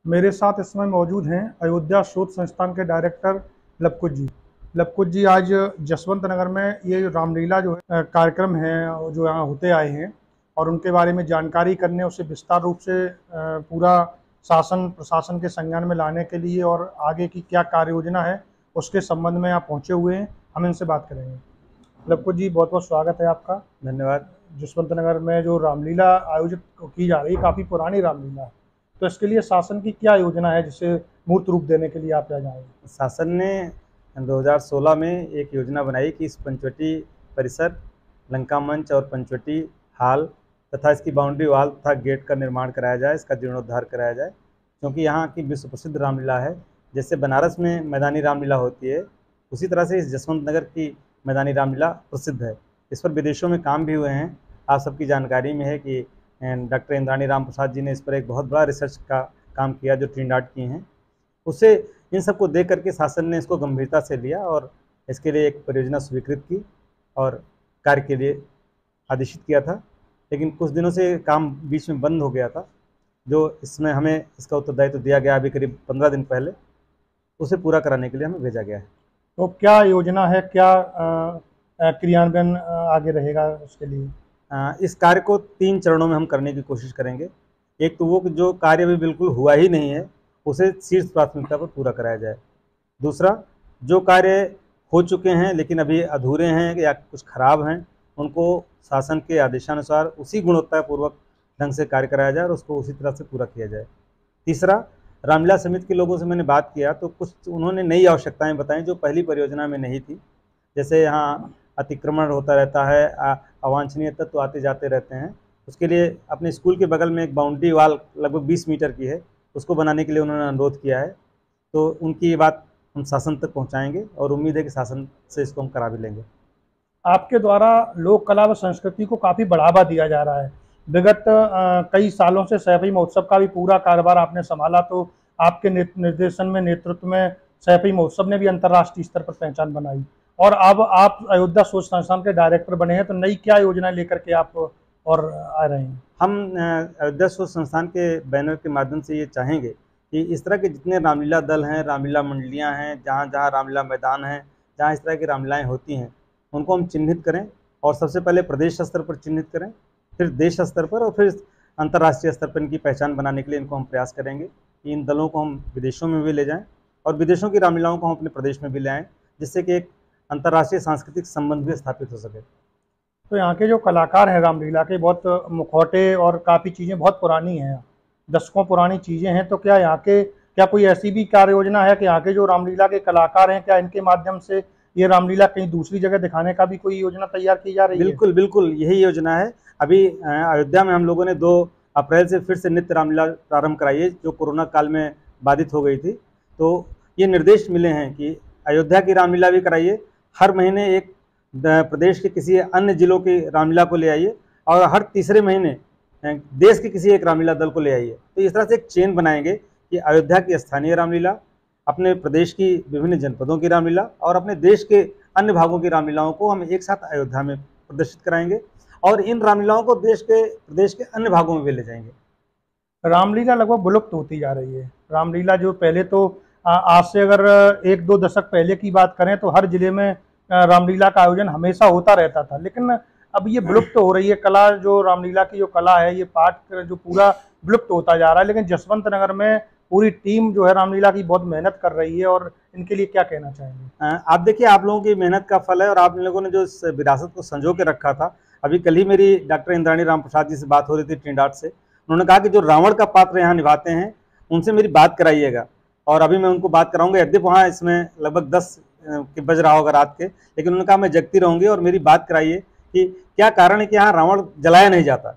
मेरे साथ इस समय मौजूद हैं अयोध्या शोध संस्थान के डायरेक्टर लवकुश जी। लवकुश जी, आज जसवंत नगर में ये रामलीला जो है कार्यक्रम है जो यहाँ होते आए हैं और उनके बारे में जानकारी करने, उसे विस्तार रूप से पूरा शासन प्रशासन के संज्ञान में लाने के लिए और आगे की क्या कार्य योजना है उसके संबंध में यहाँ पहुँचे हुए हैं। हम इनसे बात करेंगे। लवकुश जी, बहुत बहुत स्वागत है आपका। धन्यवाद। जसवंत नगर में जो रामलीला आयोजित की जा रही है, काफ़ी पुरानी रामलीला है, तो इसके लिए शासन की क्या योजना है जिसे मूर्त रूप देने के लिए आप यहाँ जाएंगे? शासन ने 2016 में एक योजना बनाई कि इस पंचवटी परिसर, लंका मंच और पंचवटी हाल तथा इसकी बाउंड्री वाल तथा गेट का निर्माण कराया जाए, इसका जीर्णोद्धार कराया जाए, क्योंकि यहाँ की विश्व प्रसिद्ध रामलीला है। जैसे बनारस में मैदानी रामलीला होती है, उसी तरह से इस जसवंत नगर की मैदानी रामलीला प्रसिद्ध है। इस पर विदेशों में काम भी हुए हैं। आप सबकी जानकारी में है कि डॉक्टर इंद्राणी राम प्रसाद जी ने इस पर एक बहुत बड़ा रिसर्च का काम किया जो ट्रिनिडाड किए हैं। उससे इन सबको देख करके शासन ने इसको गंभीरता से लिया और इसके लिए एक परियोजना स्वीकृत की और कार्य के लिए आदेशित किया था। लेकिन कुछ दिनों से काम बीच में बंद हो गया था, जो इसमें हमें इसका उत्तरदायित्व दिया गया अभी करीब 15 दिन पहले, उसे पूरा कराने के लिए हमें भेजा गया है। तो क्या योजना है, क्या क्रियान्वयन आगे रहेगा उसके लिए? इस कार्य को 3 चरणों में हम करने की कोशिश करेंगे। एक तो वो कि जो कार्य अभी बिल्कुल हुआ ही नहीं है उसे शीर्ष प्राथमिकता पर पूरा कराया जाए। दूसरा, जो कार्य हो चुके हैं लेकिन अभी अधूरे हैं या कुछ खराब हैं, उनको शासन के आदेशानुसार उसी गुणवत्तापूर्वक ढंग से कार्य कराया जाए और उसको उसी तरह से पूरा किया जाए। तीसरा, रामलीला समिति के लोगों से मैंने बात किया तो कुछ उन्होंने नई आवश्यकताएं बताई जो पहली परियोजना में नहीं थी। जैसे यहाँ अतिक्रमण होता रहता है, अवांछनीय तत्व आते जाते रहते हैं। उसके लिए अपने स्कूल के बगल में एक बाउंड्री वाल लगभग 20 मीटर की है, उसको बनाने के लिए उन्होंने अनुरोध किया है। तो उनकी ये बात हम शासन तक पहुंचाएंगे और उम्मीद है कि शासन से इसको हम करा भी लेंगे। आपके द्वारा लोक कला व संस्कृति को काफ़ी बढ़ावा दिया जा रहा है। विगत कई सालों से सैफई महोत्सव का भी पूरा कारोबार आपने संभाला, तो आपके निर्देशन में, नेतृत्व में सैफई महोत्सव ने भी अंतर्राष्ट्रीय स्तर पर पहचान बनाई और अब आप अयोध्या शोध संस्थान के डायरेक्टर बने हैं, तो नई क्या योजना लेकर के आप और आ रहे हैं? हम अयोध्या शोध संस्थान के बैनर के माध्यम से ये चाहेंगे कि इस तरह के जितने रामलीला दल हैं, रामलीला मंडलियां हैं, जहाँ जहाँ रामलीला मैदान हैं, जहाँ इस तरह की रामलीलाएँ होती हैं, उनको हम चिन्हित करें और सबसे पहले प्रदेश स्तर पर चिन्हित करें, फिर देश स्तर पर और फिर अंतर्राष्ट्रीय स्तर पर इनकी पहचान बनाने के लिए इनको हम प्रयास करेंगे कि इन दलों को हम विदेशों में भी ले जाएँ और विदेशों की रामलीलाओं को हम अपने प्रदेश में भी ले आएँ, जिससे कि एक अंतर्राष्ट्रीय सांस्कृतिक संबंध भी स्थापित हो सके। तो यहाँ के जो कलाकार हैं रामलीला के, बहुत मुखौटे और काफ़ी चीज़ें बहुत पुरानी हैं, दशकों पुरानी चीज़ें हैं, तो क्या यहाँ के कोई ऐसी भी कार्य योजना है कि यहाँ के जो रामलीला के कलाकार हैं, क्या इनके माध्यम से ये रामलीला कहीं दूसरी जगह दिखाने का भी कोई योजना तैयार की जा रही है? बिल्कुल बिल्कुल, यही योजना है। अभी अयोध्या में हम लोगों ने 2 अप्रैल से फिर से नित्य रामलीला प्रारंभ कराई है, जो कोरोना काल में बाधित हो गई थी। तो ये निर्देश मिले हैं कि अयोध्या की रामलीला भी कराइए, हर महीने एक प्रदेश के किसी अन्य जिलों की रामलीला को ले आइए और हर तीसरे महीने देश के किसी एक रामलीला दल को ले आइए। तो इस तरह से एक चेन बनाएंगे कि अयोध्या की स्थानीय रामलीला, अपने प्रदेश की विभिन्न जनपदों की रामलीला और अपने देश के अन्य भागों की रामलीलाओं को हम एक साथ अयोध्या में प्रदर्शित कराएंगे और इन रामलीलाओं को प्रदेश के अन्य भागों में भी ले जाएंगे। रामलीला लगभग विलुप्त होती जा रही है। रामलीला जो पहले तो आज से अगर 1-2 दशक पहले की बात करें तो हर जिले में रामलीला का आयोजन हमेशा होता रहता था, लेकिन अब ये विलुप्त हो रही है। कला, जो रामलीला की जो कला है, ये पाठ जो पूरा विलुप्त होता जा रहा है। लेकिन जसवंत नगर में पूरी टीम जो है रामलीला की बहुत मेहनत कर रही है, और इनके लिए क्या कहना चाहेंगे? आप देखिए, आप लोगों की मेहनत का फल है और आप लोगों ने जो इस विरासत को संजो के रखा था। अभी कल ही मेरी डॉक्टर इंद्राणी राम प्रसाद जी से बात हो रही थी ट्रिनिडाड से। उन्होंने कहा कि जो रावण का पात्र यहाँ निभाते हैं उनसे मेरी बात कराइएगा, और अभी मैं उनको बात कराऊंगा। यद्यप वहाँ इसमें लगभग 10 के बज रहा होगा रात के, लेकिन उन्होंने कहा मैं जगती रहूंगी और मेरी बात कराइए कि क्या कारण है कि यहाँ रावण जलाया नहीं जाता।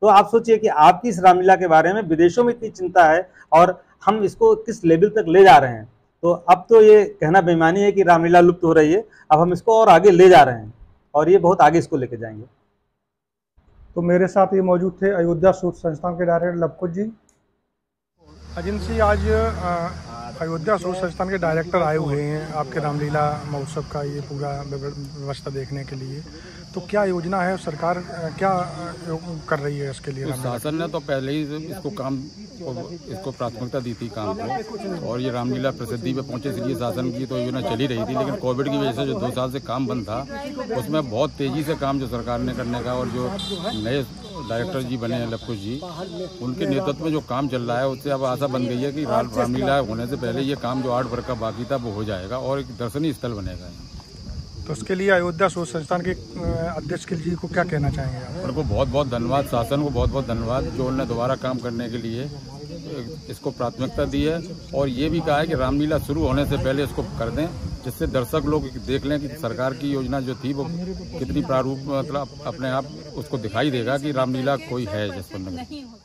तो आप सोचिए कि आपकी इस रामलीला के बारे में विदेशों में इतनी चिंता है और हम इसको किस लेवल तक ले जा रहे हैं। तो अब तो ये कहना बेईमानी है कि रामलीला लुप्त हो रही है, अब हम इसको और आगे ले जा रहे हैं और ये बहुत आगे इसको लेके जाएंगे। तो मेरे साथ ये मौजूद थे अयोध्या शोध संस्थान के डायरेक्टर लवकुश जी। एजेंसी आज अयोध्या शोध संस्थान के डायरेक्टर आए हुए हैं आपके रामलीला महोत्सव का ये पूरा व्यवस्था देखने के लिए। तो क्या योजना है, सरकार क्या कर रही है इसके लिए? शासन ने तो पहले ही इसको प्राथमिकता दी थी काम को, और ये रामलीला प्रसिद्धि पे पहुंचे, इसलिए शासन की तो योजना चली रही थी। लेकिन कोविड की वजह से जो 2 साल से काम बंद था, उसमें बहुत तेजी से काम जो सरकार ने करने का, और जो नए डायरेक्टर जी बने हैं लवकुश जी, उनके नेतृत्व में जो काम चल रहा है, उससे अब आशा बन गई है कि रामलीला होने से पहले ये काम जो 8 वर्ष का बाकी था वो हो जाएगा और एक दर्शनीय स्थल बनेगा। तो उसके लिए अयोध्या शोध संस्थान के अध्यक्ष जी को क्या कहना चाहेंगे आप? उनको बहुत बहुत धन्यवाद, शासन को बहुत बहुत धन्यवाद जो उन्होंने दोबारा काम करने के लिए इसको प्राथमिकता दी है, और ये भी कहा है कि रामलीला शुरू होने से पहले इसको कर दें, जिससे दर्शक लोग देख लें कि सरकार की योजना जो थी वो कितनी प्रारूप मतलब अपने आप उसको दिखाई देगा कि रामलीला कोई है जसवंत नगर।